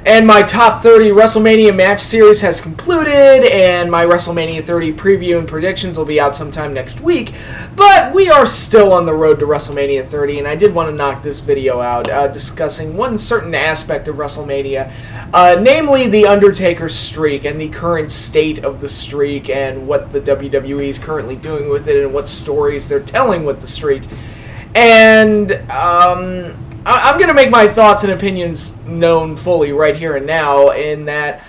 And my top 30 WrestleMania match series has concluded, and my WrestleMania 30 preview and predictions will be out sometime next week. But we are still on the road to WrestleMania 30, and I did want to knock this video out discussing one certain aspect of WrestleMania, namely the Undertaker streak and the current state of the streak and what the WWE is currently doing with it and what stories they're telling with the streak. And I'm going to make my thoughts and opinions known fully right here and now, in that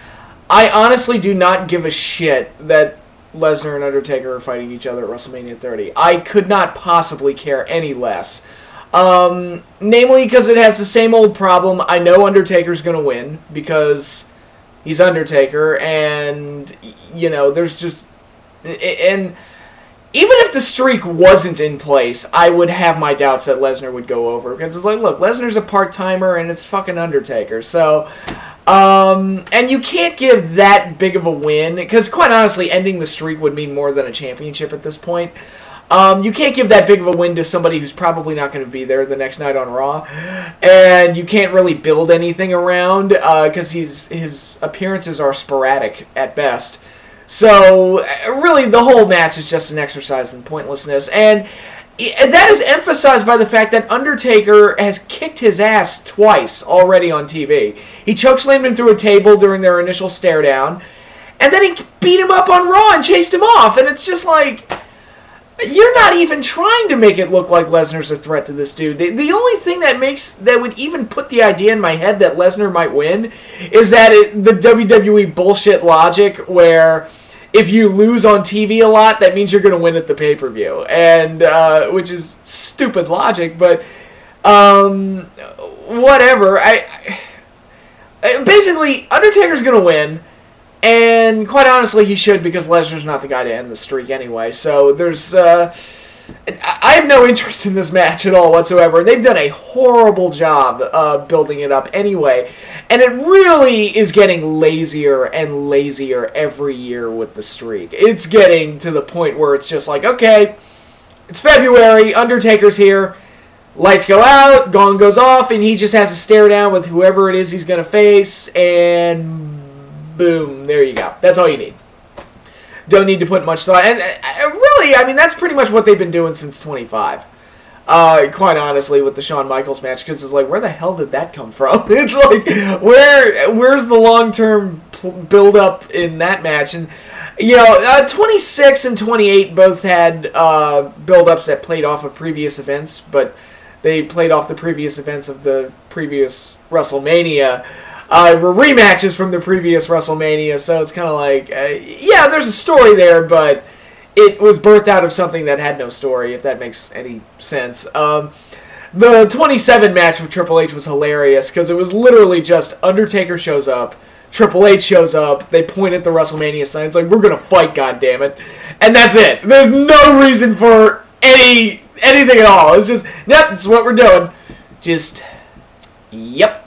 I honestly do not give a shit that Lesnar and Undertaker are fighting each other at WrestleMania 30. I could not possibly care any less. Namely because it has the same old problem. I know Undertaker's going to win because he's Undertaker, and, you know, there's just... And even if the streak wasn't in place, I would have my doubts that Lesnar would go over. Because it's like, look, Lesnar's a part-timer and it's fucking Undertaker. So, and you can't give that big of a win. Because quite honestly, ending the streak would mean more than a championship at this point. You can't give that big of a win to somebody who's probably not going to be there the next night on Raw. And you can't really build anything around because his appearances are sporadic at best. So, really, the whole match is just an exercise in pointlessness. And that is emphasized by the fact that Undertaker has kicked his ass twice already on TV. He chokeslammed him through a table during their initial stare down. And then he beat him up on Raw and chased him off. And it's just like, you're not even trying to make it look like Lesnar's a threat to this dude. The only thing that would even put the idea in my head that Lesnar might win is that the WWE bullshit logic where if you lose on TV a lot, that means you're going to win at the pay-per-view. And, which is stupid logic, but, whatever. Basically, Undertaker's going to win. And quite honestly, he should, because Lesnar's not the guy to end the streak anyway. So there's, I have no interest in this match at all whatsoever. They've done a horrible job building it up anyway. And it really is getting lazier and lazier every year with the streak. It's getting to the point where it's just like, okay, it's February, Undertaker's here, lights go out, gong goes off, and he just has to stare down with whoever it is he's going to face, and boom, there you go. That's all you need. Don't need to put much thought. And really, I mean, that's pretty much what they've been doing since 25. Quite honestly, with the Shawn Michaels match, because it's like, where the hell did that come from? It's like, where's the long-term build-up in that match? And, you know, 26 and 28 both had build-ups that played off of previous events, but they played off the previous events of the previous WrestleMania. Were rematches from the previous WrestleMania, so it's kind of like, yeah, there's a story there, but it was birthed out of something that had no story, if that makes any sense. The 27 match with Triple H was hilarious, because it was literally just Undertaker shows up, Triple H shows up, they point at the WrestleMania sign, it's like, we're going to fight, goddammit. And that's it. There's no reason for anything at all. It's just, yep, this is what we're doing. Just, yep.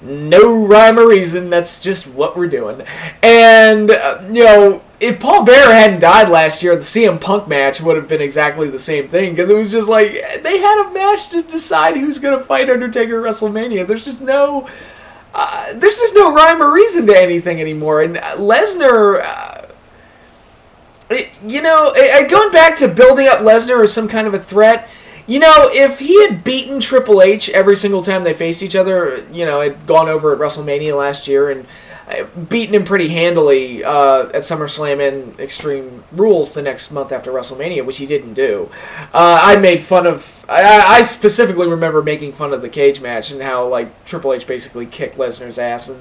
No rhyme or reason, that's just what we're doing. And, you know, if Paul Bearer hadn't died last year, the CM Punk match would have been exactly the same thing, because it was just like, they had a match to decide who's going to fight Undertaker at WrestleMania. There's just no rhyme or reason to anything anymore. And Lesnar, you know, going back to building up Lesnar as some kind of a threat, you know, if he had beaten Triple H every single time they faced each other, you know, had gone over at WrestleMania last year and beaten him pretty handily at SummerSlam and Extreme Rules the next month after WrestleMania, which he didn't do. I made fun of... I specifically remember making fun of the cage match and how, like, Triple H basically kicked Lesnar's ass. And,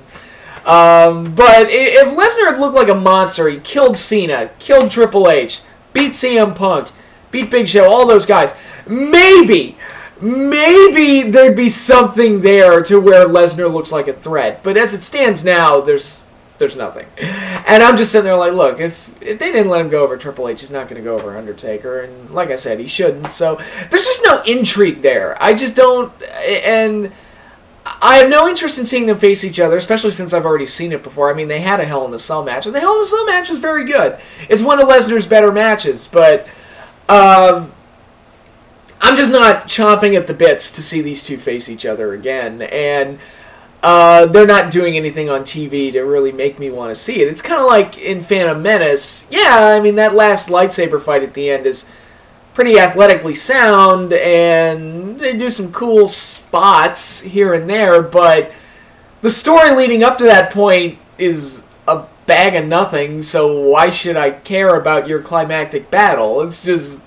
but if Lesnar had looked like a monster, he killed Cena, killed Triple H, beat CM Punk, beat Big Show, all those guys... Maybe there'd be something there to where Lesnar looks like a threat. But as it stands now, there's nothing. And I'm just sitting there like, look, if they didn't let him go over Triple H, he's not going to go over Undertaker. And like I said, he shouldn't. So there's just no intrigue there. I just don't... And I have no interest in seeing them face each other, especially since I've already seen it before. I mean, they had a Hell in a Cell match, and the Hell in a Cell match was very good. It's one of Lesnar's better matches, but... I'm just not chomping at the bits to see these two face each other again. And they're not doing anything on TV to really make me want to see it. It's kind of like in Phantom Menace. Yeah, I mean, that last lightsaber fight at the end is pretty athletically sound, and they do some cool spots here and there, but the story leading up to that point is a bag of nothing, so why should I care about your climactic battle? It's just,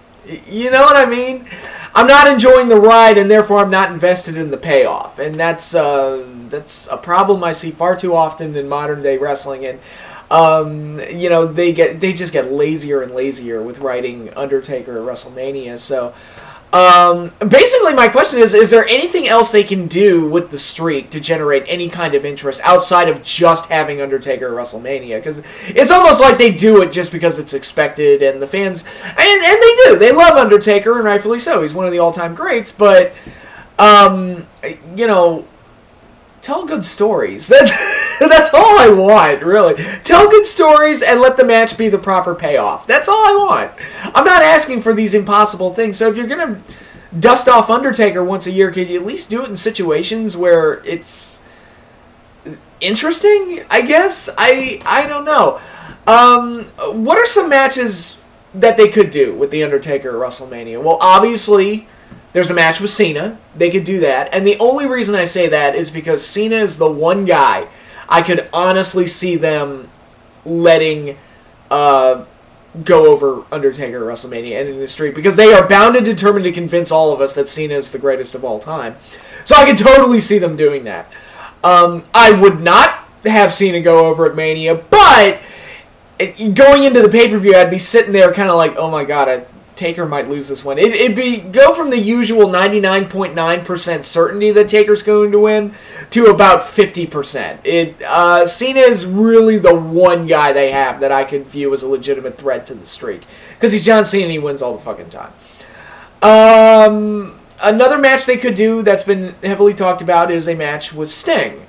you know what I mean? I'm not enjoying the ride, and therefore I'm not invested in the payoff, and that's a problem I see far too often in modern day wrestling. And you know, they just get lazier and lazier with writing Undertaker at WrestleMania. So basically, my question is there anything else they can do with the streak to generate any kind of interest outside of just having Undertaker at WrestleMania? Because it's almost like they do it just because it's expected, and the fans, and they do. They love Undertaker, and rightfully so. He's one of the all-time greats, but, you know, tell good stories. That's all I want, really. Tell good stories and let the match be the proper payoff. That's all I want. I'm not asking for these impossible things. So if you're going to dust off Undertaker once a year, could you at least do it in situations where it's interesting, I guess? I don't know. What are some matches that they could do with The Undertaker at WrestleMania? Well, obviously, there's a match with Cena. They could do that. And the only reason I say that is because Cena is the one guy I could honestly see them letting go over Undertaker at WrestleMania and in the streak, because they are bound and determined to convince all of us that Cena is the greatest of all time. So I could totally see them doing that. I would not have Cena go over at Mania, but going into the pay-per-view, I'd be sitting there kind of like, oh my god, Taker might lose this one. It'd be go from the usual 99.9% certainty that Taker's going to win to about 50%. Cena is really the one guy they have that I could view as a legitimate threat to the streak, because he's John Cena and he wins all the fucking time. Another match they could do that's been heavily talked about is a match with Sting.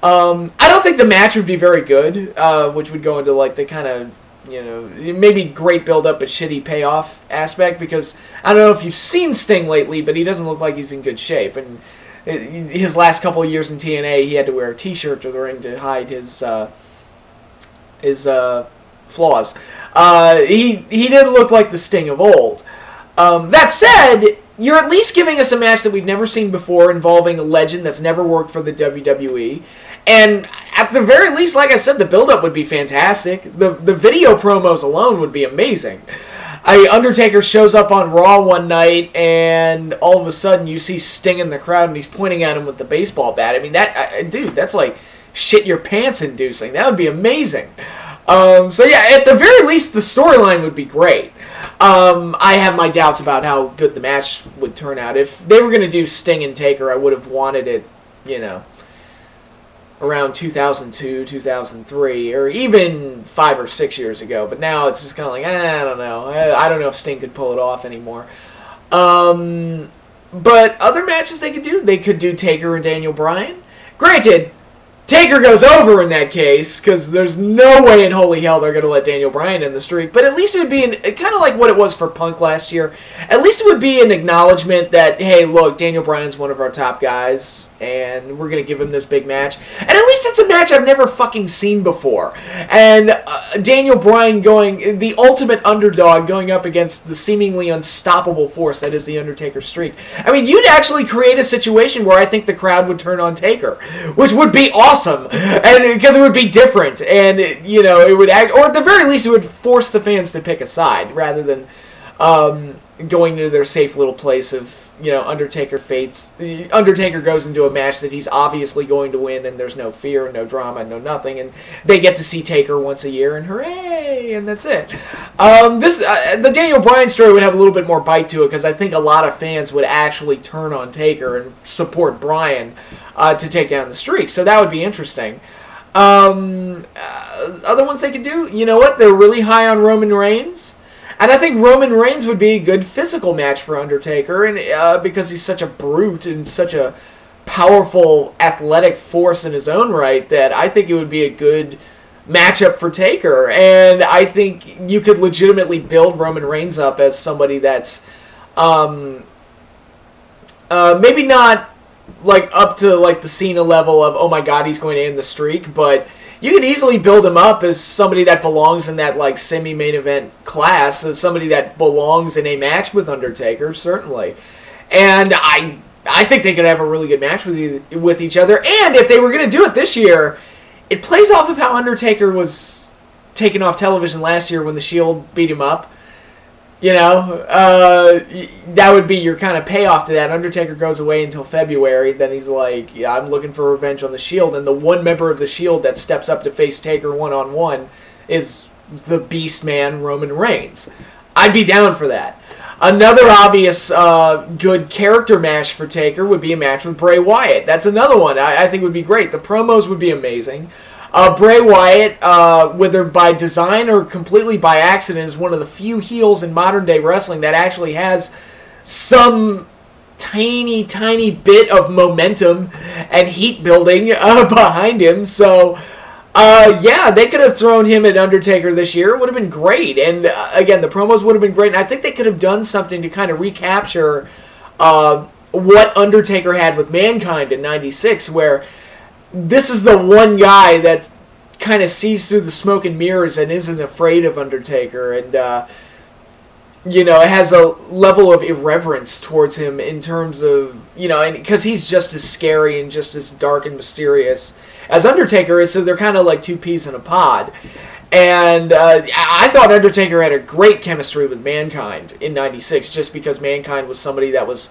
I don't think the match would be very good, which would go into like the kind of, you know, maybe great build-up but shitty payoff aspect, because I don't know if you've seen Sting lately, but he doesn't look like he's in good shape. And his last couple of years in TNA, he had to wear a t-shirt to the ring to hide his flaws. He didn't look like the Sting of old. That said, you're at least giving us a match that we've never seen before involving a legend that's never worked for the WWE. And at the very least, like I said, the build-up would be fantastic. The video promos alone would be amazing. Undertaker shows up on Raw one night, and all of a sudden you see Sting in the crowd, and he's pointing at him with the baseball bat. I mean, dude, that's like shit your pants inducing. That would be amazing. So yeah, at the very least, the storyline would be great. I have my doubts about how good the match would turn out. If they were going to do Sting and Taker, I would have wanted it, you know, around 2002, 2003, or even 5 or 6 years ago. But now it's just kind of like, I don't know. I don't know if Sting could pull it off anymore. But other matches they could do Taker and Daniel Bryan. Granted, Taker goes over in that case, because there's no way in holy hell they're going to let Daniel Bryan in the streak. But at least it would be kind of like what it was for Punk last year. At least it would be an acknowledgement that, hey, look, Daniel Bryan's one of our top guys, and we're going to give him this big match. And at least it's a match I've never fucking seen before. And Daniel Bryan going, the ultimate underdog, going up against the seemingly unstoppable force that is the Undertaker streak. I mean, you'd actually create a situation where I think the crowd would turn on Taker, which would be awesome, and because it would be different, and you know, it would act, or at the very least, it would force the fans to pick a side rather than going to their safe little place of, you know, Undertaker goes into a match that he's obviously going to win, and there's no fear, no drama, no nothing, and they get to see Taker once a year, and hooray, and that's it. The Daniel Bryan story would have a little bit more bite to it, because I think a lot of fans would actually turn on Taker and support Bryan to take down the streak, so that would be interesting. Other ones they could do, you know what, they're really high on Roman Reigns. And I think Roman Reigns would be a good physical match for Undertaker, and because he's such a brute and such a powerful athletic force in his own right, that I think it would be a good matchup for Taker. And I think you could legitimately build Roman Reigns up as somebody that's maybe not like up to like the Cena level of, oh my god, he's going to end the streak, but you could easily build him up as somebody that belongs in that like semi-main event class, as somebody that belongs in a match with Undertaker, certainly. And I think they could have a really good match with each other. And if they were going to do it this year, it plays off of how Undertaker was taken off television last year when the Shield beat him up. You know, that would be your kind of payoff to that. Undertaker goes away until February. Then he's like, yeah, I'm looking for revenge on the Shield. And the one member of the Shield that steps up to face Taker one-on-one is the Beast Man, Roman Reigns. I'd be down for that. Another obvious good character match for Taker would be a match with Bray Wyatt. That's another one I think would be great. The promos would be amazing. Bray Wyatt, whether by design or completely by accident, is one of the few heels in modern-day wrestling that actually has some tiny, tiny bit of momentum and heat building behind him. So, yeah, they could have thrown him at Undertaker this year. It would have been great. And, again, the promos would have been great. And I think they could have done something to kind of recapture what Undertaker had with Mankind in '96, where this is the one guy that kind of sees through the smoke and mirrors and isn't afraid of Undertaker. And, you know, it has a level of irreverence towards him in terms of, you know, and because he's just as scary and just as dark and mysterious as Undertaker is, so they're kind of like two peas in a pod. And I thought Undertaker had a great chemistry with Mankind in '96, just because Mankind was somebody that was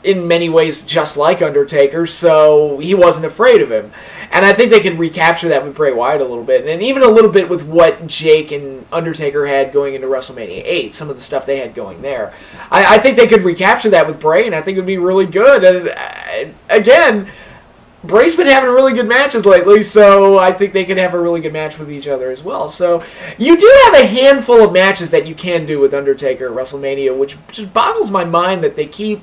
in many ways just like Undertaker, so he wasn't afraid of him. And I think they could recapture that with Bray Wyatt a little bit, and even a little bit with what Jake and Undertaker had going into WrestleMania 8, some of the stuff they had going there. I think they could recapture that with Bray, and I think it would be really good. And again, Bray's been having really good matches lately, so I think they could have a really good match with each other as well. So you do have a handful of matches that you can do with Undertaker at WrestleMania, which just boggles my mind that they keep.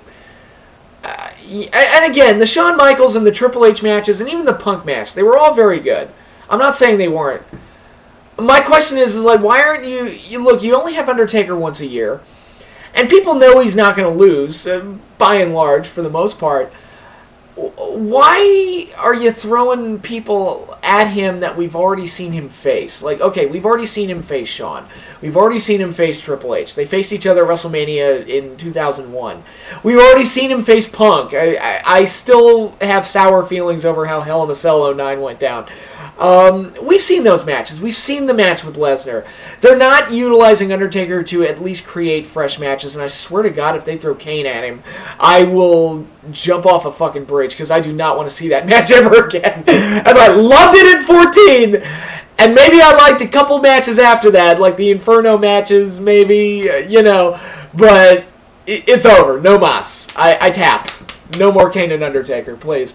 And again, the Shawn Michaels and the Triple H matches, and even the Punk match, they were all very good. I'm not saying they weren't. My question is like, why aren't you look, you only have Undertaker once a year, and people know he's not going to lose, by and large, for the most part. Why are you throwing people at him that we've already seen him face? Like, okay, we've already seen him face Shawn. We've already seen him face Triple H. They faced each other at WrestleMania in 2001. We've already seen him face Punk. I still have sour feelings over how Hell in a Cell 09 went down. We've seen those matches. We've seen the match with Lesnar. They're not utilizing Undertaker to at least create fresh matches, and I swear to God, if they throw Kane at him, I will jump off a fucking bridge, because I do not want to see that match ever again. As I loved it at 14, and maybe I liked a couple matches after that, like the Inferno matches, maybe, you know, but it's over. No mas. I tap. No more Kane and Undertaker, please.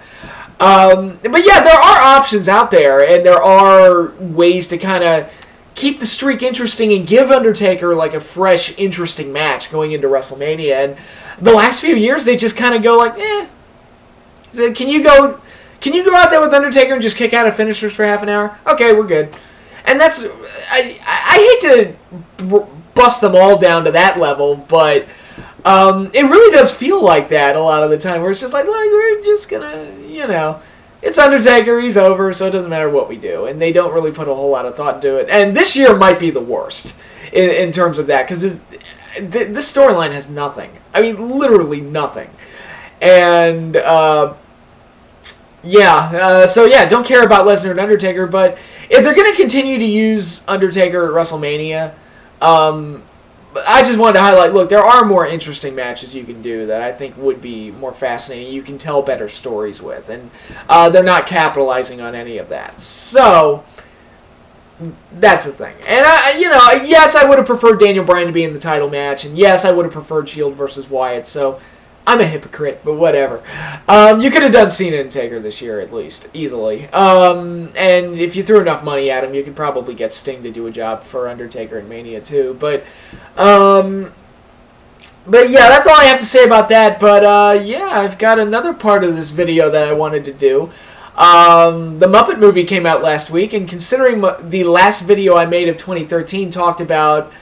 But yeah, there are options out there, and there are ways to kind of keep the streak interesting and give Undertaker like a fresh, interesting match going into WrestleMania. And the last few years, they just kind of go like, eh. So can you go out there with Undertaker and just kick out of finishers for half an hour? Okay, we're good. And that's, I hate to bust them all down to that level, but it really does feel like that a lot of the time, where it's just like, look, we're just gonna, you know, it's Undertaker, he's over, so it doesn't matter what we do. And they don't really put a whole lot of thought into it. And this year might be the worst in terms of that, because this storyline has nothing. I mean, literally nothing. And, yeah, so yeah, don't care about Lesnar and Undertaker, but if they're going to continue to use Undertaker at WrestleMania, I just wanted to highlight, look, there are more interesting matches you can do that I think would be more fascinating. You can tell better stories with, and they're not capitalizing on any of that. So, that's the thing. And, you know, yes, I would have preferred Daniel Bryan to be in the title match, and yes, I would have preferred Shield versus Wyatt, so I'm a hypocrite, but whatever. You could have done Cena and Taker this year, at least, easily. And if you threw enough money at him, you could probably get Sting to do a job for Undertaker in Mania, too. But yeah, that's all I have to say about that. But, yeah, I've got another part of this video that I wanted to do. The Muppet movie came out last week, and considering the last video I made of 2013 talked about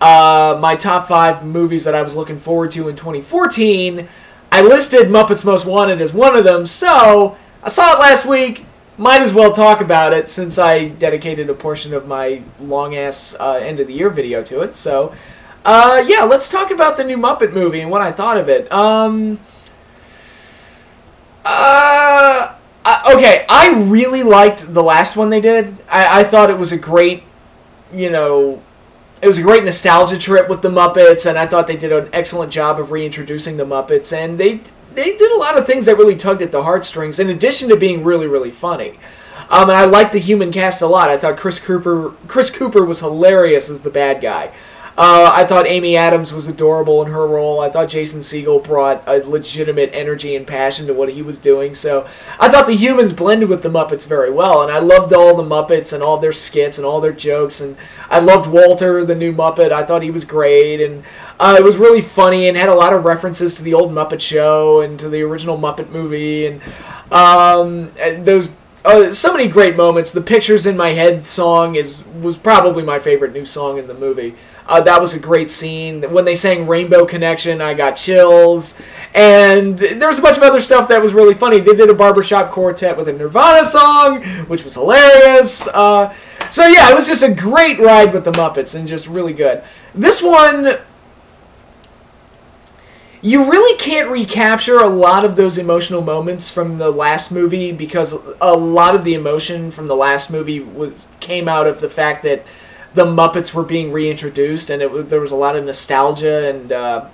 my top 5 movies that I was looking forward to in 2014, I listed Muppets Most Wanted as one of them, so I saw it last week. Might as well talk about it since I dedicated a portion of my long-ass end of the year video to it. So, yeah, let's talk about the new Muppet movie and what I thought of it. Okay, I really liked the last one they did. I thought it was a great, it was a great nostalgia trip with the Muppets, and I thought they did an excellent job of reintroducing the Muppets, and they did a lot of things that really tugged at the heartstrings, in addition to being really, really funny. And I liked the human cast a lot. I thought Chris Cooper was hilarious as the bad guy. I thought Amy Adams was adorable in her role. I thought Jason Segel brought a legitimate energy and passion to what he was doing. So I thought the humans blended with the Muppets very well. And I loved all the Muppets and all their skits and all their jokes. And I loved Walter, the new Muppet. I thought he was great. And it was really funny and had a lot of references to the old Muppet Show and to the original Muppet movie. And those... so many great moments. The Pictures in My Head song was probably my favorite new song in the movie. That was a great scene. When they sang Rainbow Connection, I got chills. And there was a bunch of other stuff that was really funny. They did a barbershop quartet with a Nirvana song, which was hilarious. So yeah, it was just a great ride with the Muppets and just really good. This one... You really can't recapture a lot of those emotional moments from the last movie because a lot of the emotion from the last movie came out of the fact that the Muppets were being reintroduced, and there was a lot of nostalgia and a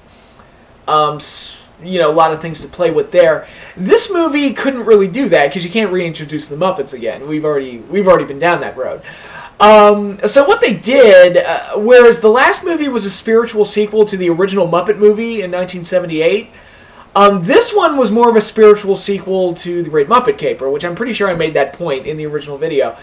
lot of things to play with there. This movie couldn't really do that because you can't reintroduce the Muppets again. We've already been down that road. So what they did, whereas the last movie was a spiritual sequel to the original Muppet movie in 1978, this one was more of a spiritual sequel to The Great Muppet Caper, which I'm pretty sure I made that point in the original video.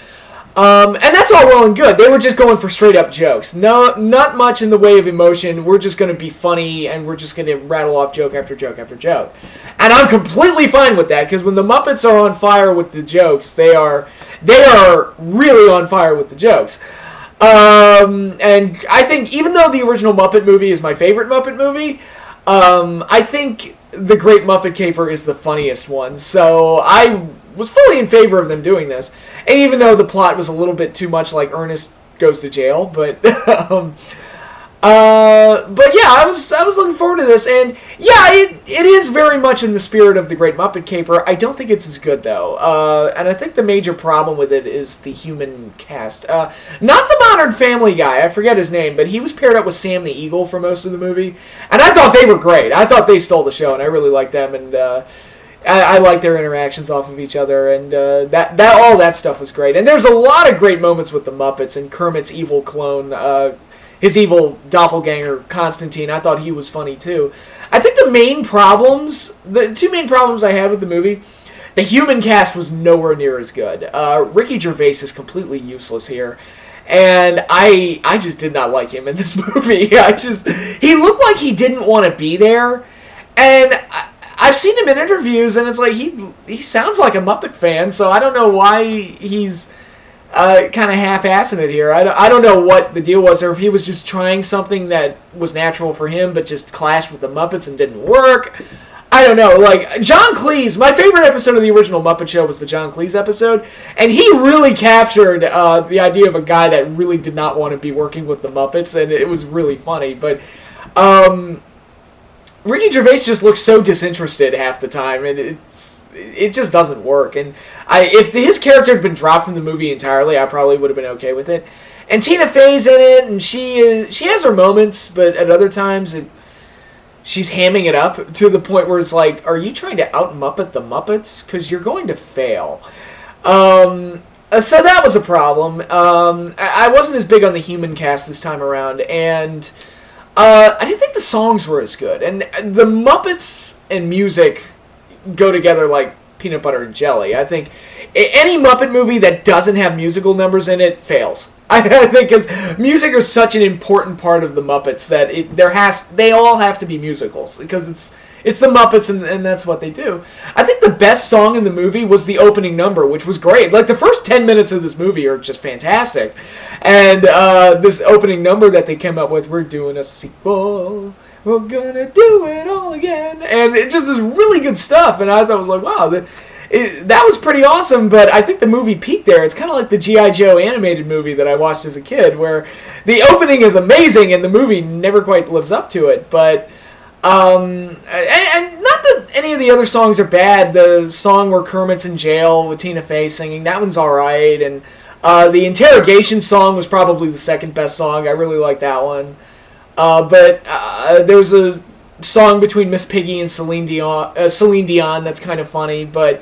And that's all well and good. They were just going for straight-up jokes. No, not much in the way of emotion. We're just going to be funny, and we're just going to rattle off joke after joke after joke. And I'm completely fine with that, because when the Muppets are on fire with the jokes, they are really on fire with the jokes. And I think, even though the original Muppet movie is my favorite Muppet movie, I think The Great Muppet Caper is the funniest one. So I was fully in favor of them doing this. And even though the plot was a little bit too much like Ernest Goes to Jail, but yeah, I was looking forward to this, and yeah, it is very much in the spirit of The Great Muppet Caper. I don't think it's as good though, and I think the major problem with it is the human cast. Not the Modern Family guy, I forget his name, but he was paired up with Sam the Eagle for most of the movie, and I thought they were great. I thought they stole the show, and I really liked them, and I like their interactions off of each other, and all that stuff was great. And there's a lot of great moments with the Muppets and Kermit's evil clone, his evil doppelganger, Constantine. I thought he was funny, too. I think the two main problems I had with the movie, the human cast was nowhere near as good. Ricky Gervais is completely useless here. And I just did not like him in this movie. He looked like he didn't want to be there. And I've seen him in interviews, and it's like he sounds like a Muppet fan, so I don't know why he's kind of half-assing it here. I don't know what the deal was, or if he was just trying something that was natural for him, but just clashed with the Muppets and didn't work. I don't know. Like, John Cleese, my favorite episode of the original Muppet Show was the John Cleese episode, and he really captured the idea of a guy that really did not want to be working with the Muppets, and it was really funny. But Ricky Gervais just looks so disinterested half the time, and it just doesn't work. And if his character had been dropped from the movie entirely, I probably would have been okay with it. And Tina Fey's in it, and she has her moments, but at other times she's hamming it up to the point where it's like, are you trying to out-Muppet the Muppets? Because you're going to fail. So that was a problem. I wasn't as big on the human cast this time around, and I didn't think the songs were as good. And the Muppets and music go together like peanut butter and jelly. I think any Muppet movie that doesn't have musical numbers in it fails. I think because music is such an important part of the Muppets that they all have to be musicals because it's the Muppets and that's what they do. I think the best song in the movie was the opening number, which was great. Like the first 10 minutes of this movie are just fantastic, and this opening number that they came up with, we're doing a sequel. we're gonna do it all again. And it just is really good stuff. And I thought, I was like, wow, that was pretty awesome. But I think the movie peaked there. It's kind of like the G.I. Joe animated movie that I watched as a kid, where the opening is amazing and the movie never quite lives up to it. But and not that any of the other songs are bad. The song where Kermit's in jail with Tina Fey singing, that one's alright. And the interrogation song was probably the second best song. I really like that one. But there's a song between Miss Piggy and Celine Dion that's kind of funny. But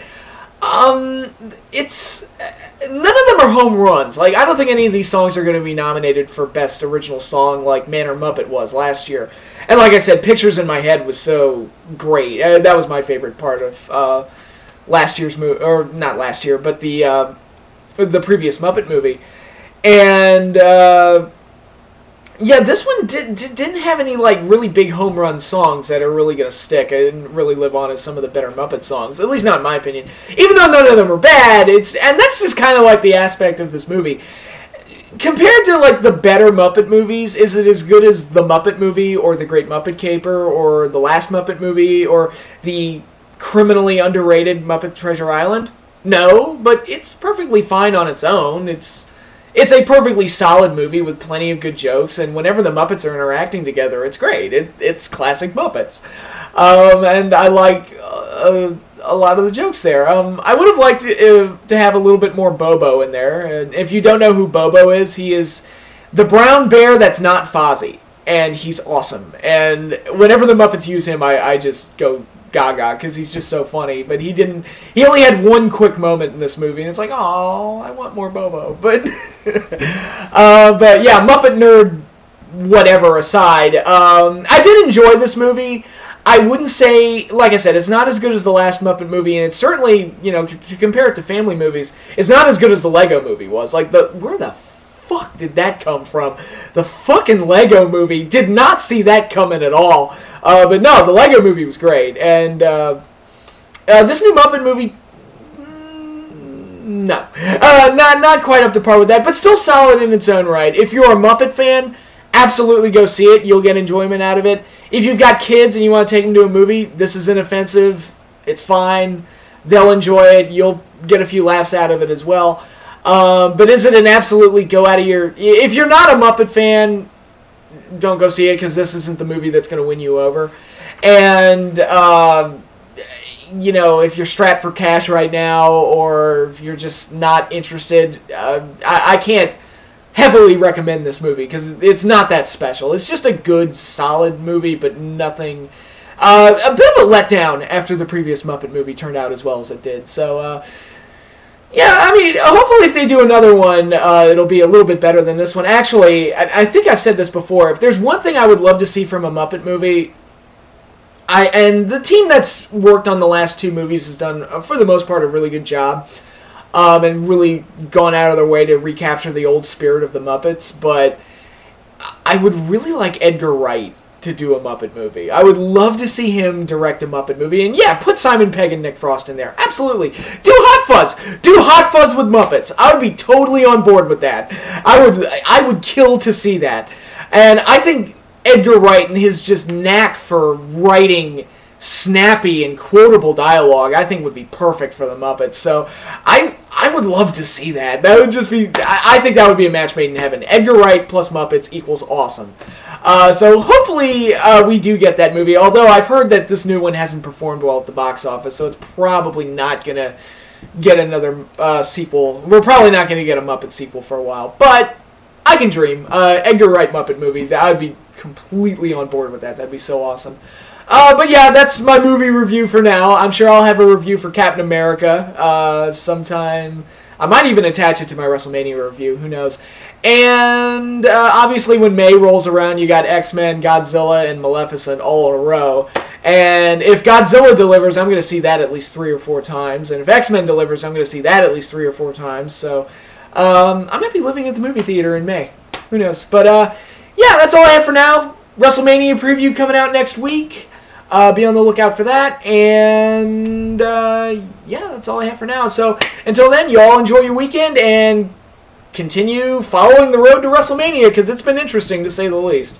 it's none of them are home runs. Like, I don't think any of these songs are going to be nominated for Best Original Song like Man or Muppet was last year. And like I said, Pictures in My Head was so great. That was my favorite part of last year's movie, or not last year, but the previous Muppet movie. And yeah, this one didn't have any like really big home run songs that are really going to stick. I didn't really live on as some of the better Muppet songs, at least not in my opinion. Even though none of them are bad, and that's just kind of like the aspect of this movie. Compared to like the better Muppet movies, is it as good as the Muppet Movie or the Great Muppet Caper or the Last Muppet Movie or the criminally underrated Muppet Treasure Island? No, but it's perfectly fine on its own. It's a perfectly solid movie with plenty of good jokes, and whenever the Muppets are interacting together, it's great. It's classic Muppets. And I like a lot of the jokes there. I would have liked to have a little bit more Bobo in there. And if you don't know who Bobo is, he is the brown bear that's not Fozzie, and he's awesome. And whenever the Muppets use him, I just go gaga because he's just so funny. But he only had one quick moment in this movie, and it's like, oh, I want more Bobo. But but yeah, Muppet nerd whatever aside, I did enjoy this movie. I wouldn't say, like I said, it's not as good as the last Muppet movie, and it's certainly, you know, to compare it to family movies, it's not as good as the Lego movie was. Like, where the fuck did that come from? The fucking Lego movie, did not see that coming at all. But no, the Lego movie was great, and this new Muppet movie, no. Not quite up to par with that, but still solid in its own right. If you're a Muppet fan, absolutely go see it. You'll get enjoyment out of it. If you've got kids and you want to take them to a movie, this is inoffensive. It's fine. They'll enjoy it. You'll get a few laughs out of it as well. But is it an absolutely go out of your... If you're not a Muppet fan, don't go see it, because this isn't the movie that's going to win you over. And, you know, if you're strapped for cash right now, or if you're just not interested, I can't heavily recommend this movie because it's not that special. It's just a good, solid movie, but nothing. A bit of a letdown after the previous Muppet movie turned out as well as it did. So, yeah, I mean, hopefully if they do another one, it'll be a little bit better than this one. Actually, I think I've said this before. If there's one thing I would love to see from a Muppet movie, and the team that's worked on the last two movies has done, for the most part, a really good job. And really gone out of their way to recapture the old spirit of the Muppets, but I would really like Edgar Wright to do a Muppet movie. I would love to see him direct a Muppet movie, and yeah, put Simon Pegg and Nick Frost in there. Absolutely. Do Hot Fuzz! Do Hot Fuzz with Muppets! I would be totally on board with that. I would kill to see that. And I think Edgar Wright and his just knack for writing snappy and quotable dialogue, I think would be perfect for the Muppets. So I would love to see that. That would just be, I think that would be a match made in heaven. Edgar Wright plus Muppets equals awesome. So hopefully we do get that movie, although I've heard that this new one hasn't performed well at the box office, so it's probably not going to get another sequel. We're probably not going to get a Muppet sequel for a while, but I can dream. Edgar Wright Muppet movie, I'd be completely on board with that. That'd be so awesome. But yeah, that's my movie review for now. I'm sure I'll have a review for Captain America sometime. I might even attach it to my WrestleMania review. Who knows? And obviously when May rolls around, you got X-Men, Godzilla, and Maleficent all in a row. And if Godzilla delivers, I'm going to see that at least 3 or 4 times. And if X-Men delivers, I'm going to see that at least 3 or 4 times. So I might be living at the movie theater in May. Who knows? But yeah, that's all I have for now. WrestleMania preview coming out next week. Be on the lookout for that, and yeah, that's all I have for now. So until then, you all enjoy your weekend, and continue following the road to WrestleMania, because it's been interesting, to say the least.